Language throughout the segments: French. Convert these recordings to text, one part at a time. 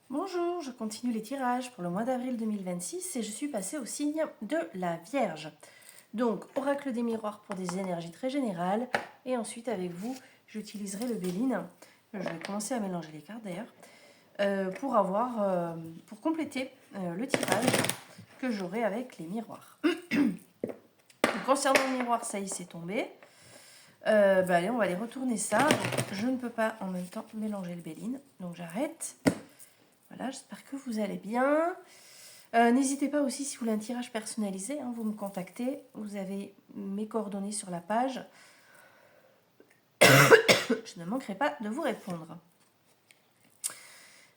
Bonjour, je continue les tirages pour le mois d'avril 2026 et je suis passée au signe de la Vierge. Donc, oracle des miroirs pour des énergies très générales et ensuite avec vous, j'utiliserai le Béline. Je vais commencer à mélanger les cartes d'ailleurs pour compléter le tirage que j'aurai avec les miroirs. Donc, concernant le miroir, ça y est, c'est tombé. Allez, on va aller retourner ça. Donc, je ne peux pas en même temps mélanger le Béline, donc j'arrête. Voilà, j'espère que vous allez bien. N'hésitez pas aussi, si vous voulez un tirage personnalisé, vous me contactez. Vous avez mes coordonnées sur la page. Je ne manquerai pas de vous répondre.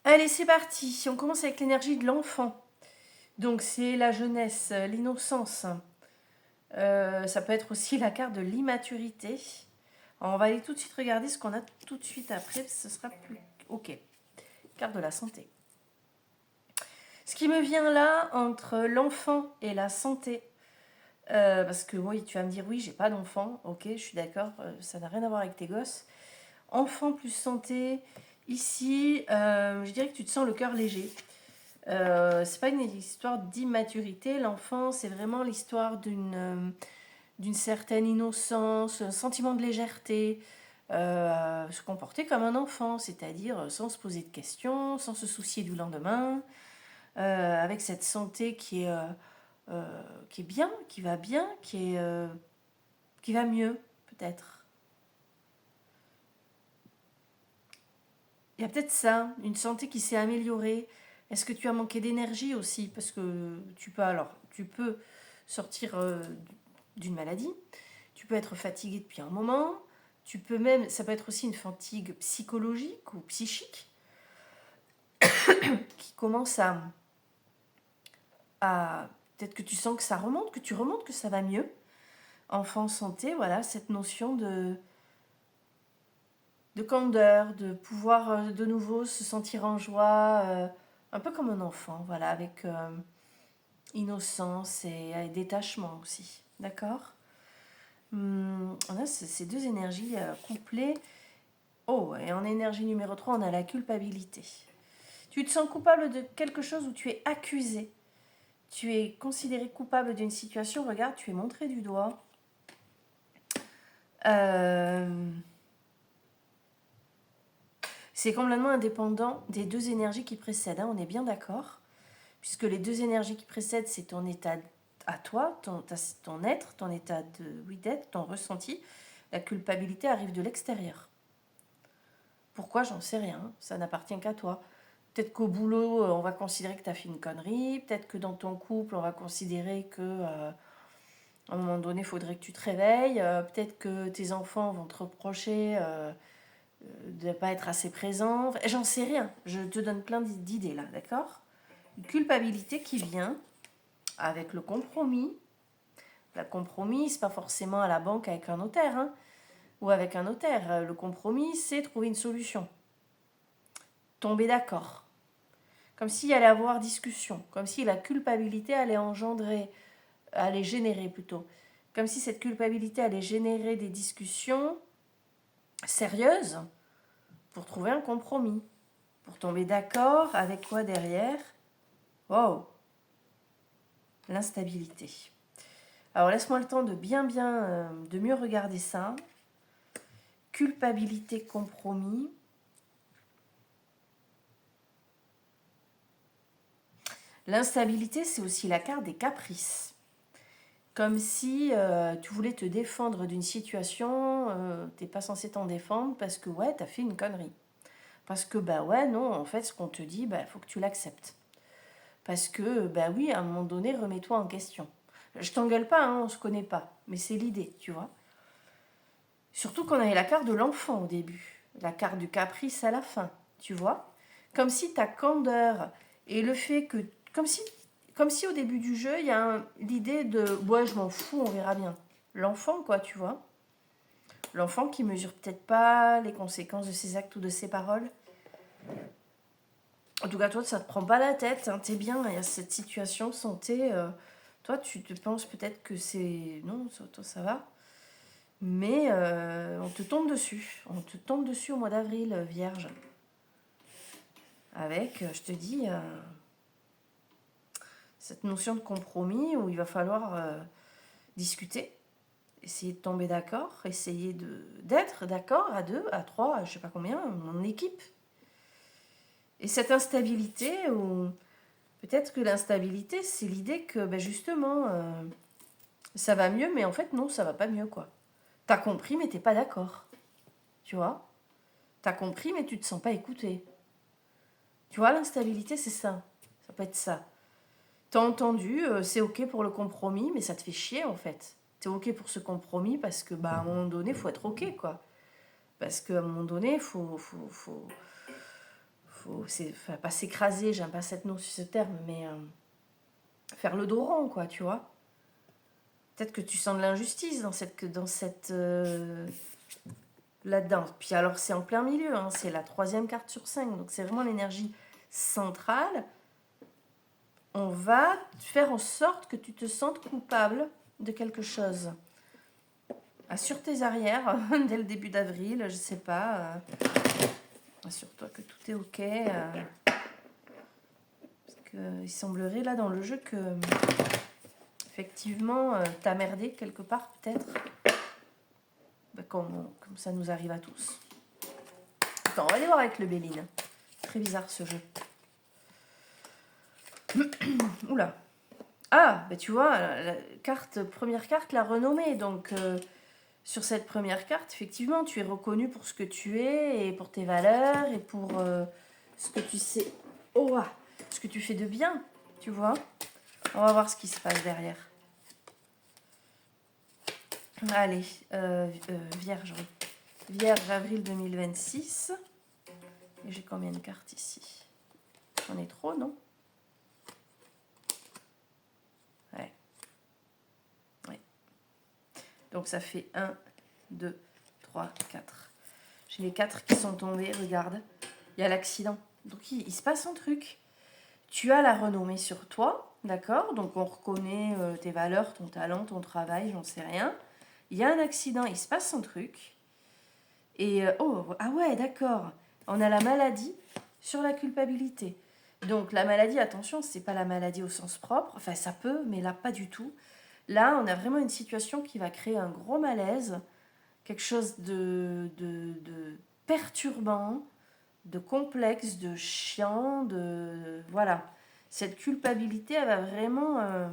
Allez, c'est parti. On commence avec l'énergie de l'enfant. Donc, c'est la jeunesse, l'innocence. Ça peut être aussi la carte de l'immaturité. On va aller tout de suite regarder ce qu'on a tout de suite après. Ce sera plus... Ok. Carte de la santé. Ce qui me vient là, entre l'enfant et la santé, parce que oui, tu vas me dire, oui, j'ai pas d'enfant, ok, je suis d'accord, ça n'a rien à voir avec tes gosses. Enfant plus santé, ici, je dirais que tu te sens le cœur léger. C'est pas une histoire d'immaturité, l'enfant, c'est vraiment l'histoire d'une certaine innocence, un sentiment de légèreté, se comporter comme un enfant, c'est-à-dire sans se poser de questions, sans se soucier du lendemain, avec cette santé qui est bien, qui va mieux, peut-être. Il y a peut-être ça, une santé qui s'est améliorée. Est-ce que tu as manqué d'énergie aussi? Parce que tu peux sortir d'une maladie, tu peux être fatigué depuis un moment, ça peut être aussi une fatigue psychologique ou psychique qui commence à peut-être que tu sens que ça remonte, que tu remontes, que ça va mieux. Enfant santé, voilà, cette notion de candeur, de pouvoir de nouveau se sentir en joie, un peu comme un enfant, voilà, avec innocence et détachement aussi. D'accord. On a ces deux énergies couplées. Oh, et en énergie numéro 3, on a la culpabilité. Tu te sens coupable de quelque chose où tu es accusé. Tu es considéré coupable d'une situation. Regarde, tu es montré du doigt. C'est complètement indépendant des deux énergies qui précèdent, on est bien d'accord. Puisque les deux énergies qui précèdent, c'est ton état à toi, ton être, ton état d'être, ton ressenti. La culpabilité arrive de l'extérieur. Pourquoi? J'en sais rien, ça n'appartient qu'à toi. Peut-être qu'au boulot, on va considérer que tu as fait une connerie. Peut-être que dans ton couple, on va considérer que à un moment donné, il faudrait que tu te réveilles. Peut-être que tes enfants vont te reprocher de ne pas être assez présent. Enfin, j'en sais rien. Je te donne plein d'idées là, d'accord? Une culpabilité qui vient avec le compromis. Le compromis, c'est pas forcément à la banque avec un notaire, ou avec un notaire. Le compromis, c'est trouver une solution. Tomber d'accord. Comme s'il allait avoir discussion. Comme si la culpabilité allait générer plutôt. Comme si cette culpabilité allait générer des discussions sérieuses pour trouver un compromis. Pour tomber d'accord avec quoi derrière? Wow! L'instabilité. Alors laisse-moi le temps de de mieux regarder ça. Culpabilité, compromis. L'instabilité, c'est aussi la carte des caprices. Comme si tu voulais te défendre d'une situation, t'es pas censé t'en défendre parce que ouais, t'as fait une connerie. Parce que bah ouais, non, en fait, ce qu'on te dit, bah faut que tu l'acceptes. Parce que bah oui, à un moment donné, remets-toi en question. Je t'engueule pas, on se connaît pas, mais c'est l'idée, tu vois. Surtout qu'on avait la carte de l'enfant au début, la carte du caprice à la fin, tu vois. Comme si ta candeur et le fait que... Comme si au début du jeu, il y a l'idée de « ouais, je m'en fous, on verra bien ». L'enfant, quoi, tu vois. L'enfant qui mesure peut-être pas les conséquences de ses actes ou de ses paroles. En tout cas, toi, ça te prend pas la tête, t'es bien, il y a cette situation santé. Toi, tu te penses peut-être que c'est... Non, toi, ça va. Mais on te tombe dessus. On te tombe dessus au mois d'avril, Vierge. avec, je te dis, cette notion de compromis où il va falloir discuter, essayer de tomber d'accord, essayer d'être d'accord à 2, à 3, à je sais pas combien, en équipe. Et cette instabilité, ou peut-être que l'instabilité, c'est l'idée que ben justement, ça va mieux, mais en fait non, ça va pas mieux, quoi. T'as compris, mais t'es pas d'accord. Tu vois? T'as compris, mais tu te sens pas écouté. Tu vois, l'instabilité, c'est ça. Ça peut être ça. T'as entendu, c'est ok pour le compromis, mais ça te fait chier, en fait. T'es ok pour ce compromis parce que, bah, à un moment donné, faut être ok, quoi. Parce qu'à un moment donné, enfin, pas s'écraser, j'aime pas cette notion, ce terme, mais faire le dos rond, quoi, tu vois. Peut-être que tu sens de l'injustice là-dedans. Puis alors, c'est en plein milieu, hein, c'est la 3e carte sur 5, donc c'est vraiment l'énergie centrale. On va faire en sorte que tu te sentes coupable de quelque chose. Assure tes arrières dès le début d'avril, je sais pas. Assure-toi que tout est ok. Parce qu'il semblerait là dans le jeu que effectivement t'as merdé quelque part peut-être. Ben, comme ça nous arrive à tous. Attends, on va aller voir avec le Béline. Très bizarre ce jeu. Oula. Ah, ben tu vois, première carte, la renommée. Donc sur cette première carte, effectivement, tu es reconnu pour ce que tu es et pour tes valeurs et pour ce que tu sais. Oh, ce que tu fais de bien, tu vois. On va voir ce qui se passe derrière. Allez, Vierge, oui. Vierge, avril 2026. Et j'ai combien de cartes ici? J'en ai trop, non? Ouais. Ouais. Donc ça fait 1, 2, 3, 4. J'ai les 4 qui sont tombés, regarde. Il y a l'accident. Donc il se passe un truc. Tu as la renommée sur toi, d'accord? Donc on reconnaît tes valeurs, ton talent, ton travail, j'en sais rien. Il y a un accident, il se passe un truc. Et ah ouais, d'accord. On a la maladie sur la culpabilité. Donc la maladie, attention, c'est pas la maladie au sens propre. Enfin, ça peut, mais là, pas du tout. Là, on a vraiment une situation qui va créer un gros malaise, quelque chose de perturbant, de complexe, de chiant, de... Voilà. Cette culpabilité, elle va vraiment...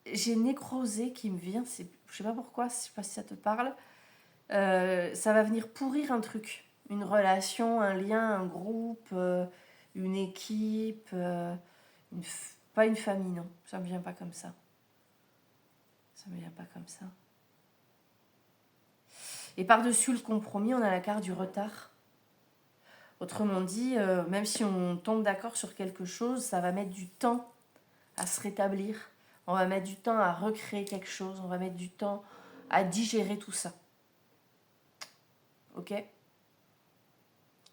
j'ai nécrosé qui me vient, je sais pas pourquoi, je sais pas si ça te parle. Ça va venir pourrir un truc. Une relation, un lien, un groupe, une équipe, pas une famille, non. Ça me vient pas comme ça. Ça me vient pas comme ça. Et par-dessus le compromis, on a la carte du retard. Autrement dit, même si on tombe d'accord sur quelque chose, ça va mettre du temps à se rétablir. On va mettre du temps à recréer quelque chose. On va mettre du temps à digérer tout ça. Ok?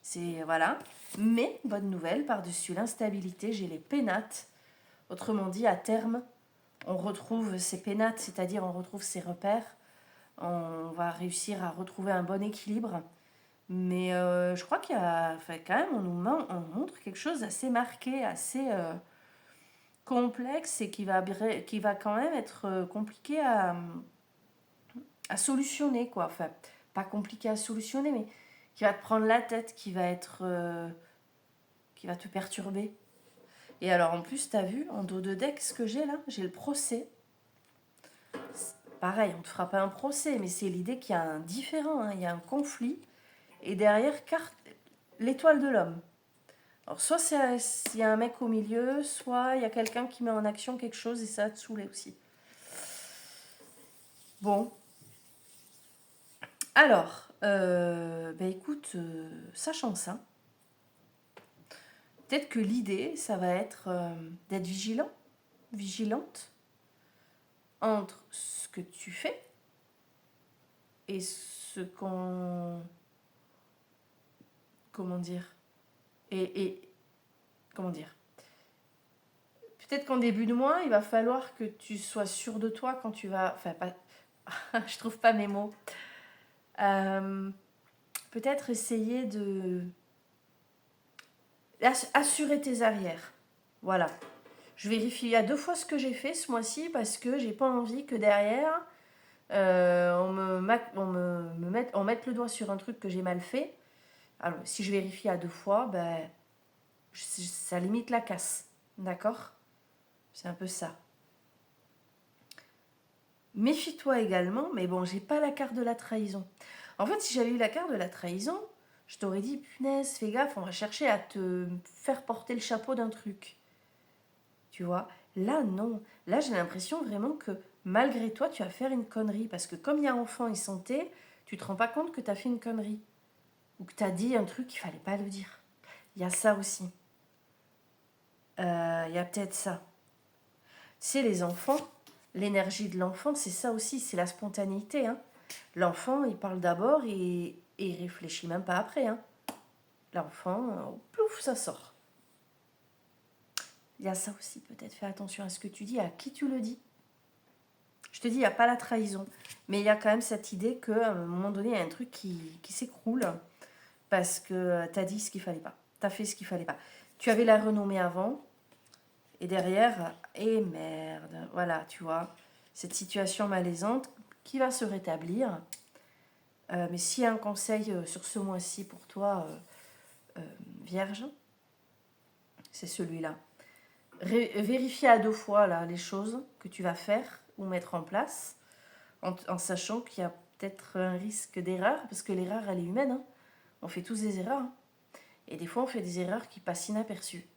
C'est, voilà. Mais, bonne nouvelle, par-dessus l'instabilité, j'ai les pénates. Autrement dit, à terme, on retrouve ces pénates, c'est-à-dire on retrouve ces repères. On va réussir à retrouver un bon équilibre. Mais je crois qu'il y a, enfin, quand même, on montre quelque chose d'assez marqué, assez complexe et qui va quand même être compliqué à solutionner, quoi. Enfin, pas compliqué à solutionner, mais qui va te prendre la tête, qui va te perturber. Et alors en plus, t'as vu, en dos de deck, ce que j'ai là, j'ai le procès. Pareil, on ne te fera pas un procès, mais c'est l'idée qu'il y a un différend, hein, il y a un conflit. Et derrière, l'étoile de l'homme. Alors soit il y a un mec au milieu, soit il y a quelqu'un qui met en action quelque chose et ça va te saouler aussi. Bon. Alors, écoute, sachant ça, peut-être que l'idée, ça va être d'être vigilante entre ce que tu fais et ce qu'on... Comment dire comment dire? Peut-être qu'en début de mois, il va falloir que tu sois sûr de toi quand tu vas... Enfin, pas... je trouve pas mes mots. peut-être essayer de assurer tes arrières. Voilà. Je vérifie à 2 fois ce que j'ai fait ce mois-ci parce que j'ai pas envie que derrière on mette le doigt sur un truc que j'ai mal fait. Alors, si je vérifie à 2 fois, ben, ça limite la casse. D'accord? C'est un peu ça. Méfie-toi également, mais bon, j'ai pas la carte de la trahison. En fait, si j'avais eu la carte de la trahison, je t'aurais dit, punaise, fais gaffe, on va chercher à te faire porter le chapeau d'un truc. Tu vois? Là, non. Là, j'ai l'impression vraiment que malgré toi, tu vas faire une connerie. Parce que comme il y a enfant et santé, tu te rends pas compte que tu as fait une connerie. Ou que tu as dit un truc qu'il fallait pas le dire. Il y a ça aussi. Il y a peut-être ça. Tu sais, les enfants, l'énergie de l'enfant, c'est ça aussi, c'est la spontanéité. Hein. L'enfant, il parle d'abord et il réfléchit même pas après. Hein. L'enfant, plouf, ça sort. Il y a ça aussi, peut-être. Fais attention à ce que tu dis, à qui tu le dis. Je te dis, il n'y a pas la trahison. Mais il y a quand même cette idée qu'à un moment donné, il y a un truc qui s'écroule parce que tu as dit ce qu'il fallait pas. Tu as fait ce qu'il fallait pas. Tu avais la renommée avant et derrière, et merde. Voilà, tu vois, cette situation malaisante qui va se rétablir. Mais s'il y a un conseil sur ce mois-ci pour toi, Vierge, c'est celui-là. Vérifie à 2 fois là, les choses que tu vas faire ou mettre en place, en sachant qu'il y a peut-être un risque d'erreur, parce que l'erreur, elle est humaine. Hein. On fait tous des erreurs. Hein. Et des fois, on fait des erreurs qui passent inaperçues.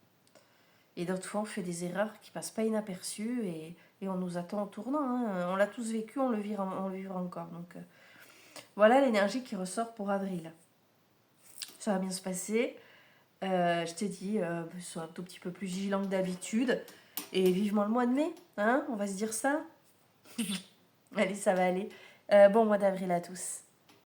Et d'autres fois, on fait des erreurs qui passent pas inaperçues et on nous attend en tournant. Hein. On l'a tous vécu, on le vivra encore. Donc voilà l'énergie qui ressort pour avril. Ça va bien se passer. Je t'ai dit, sois un tout petit peu plus vigilant que d'habitude. Et vivement le mois de mai. Hein, on va se dire ça. Allez, ça va aller. Bon mois d'avril à tous.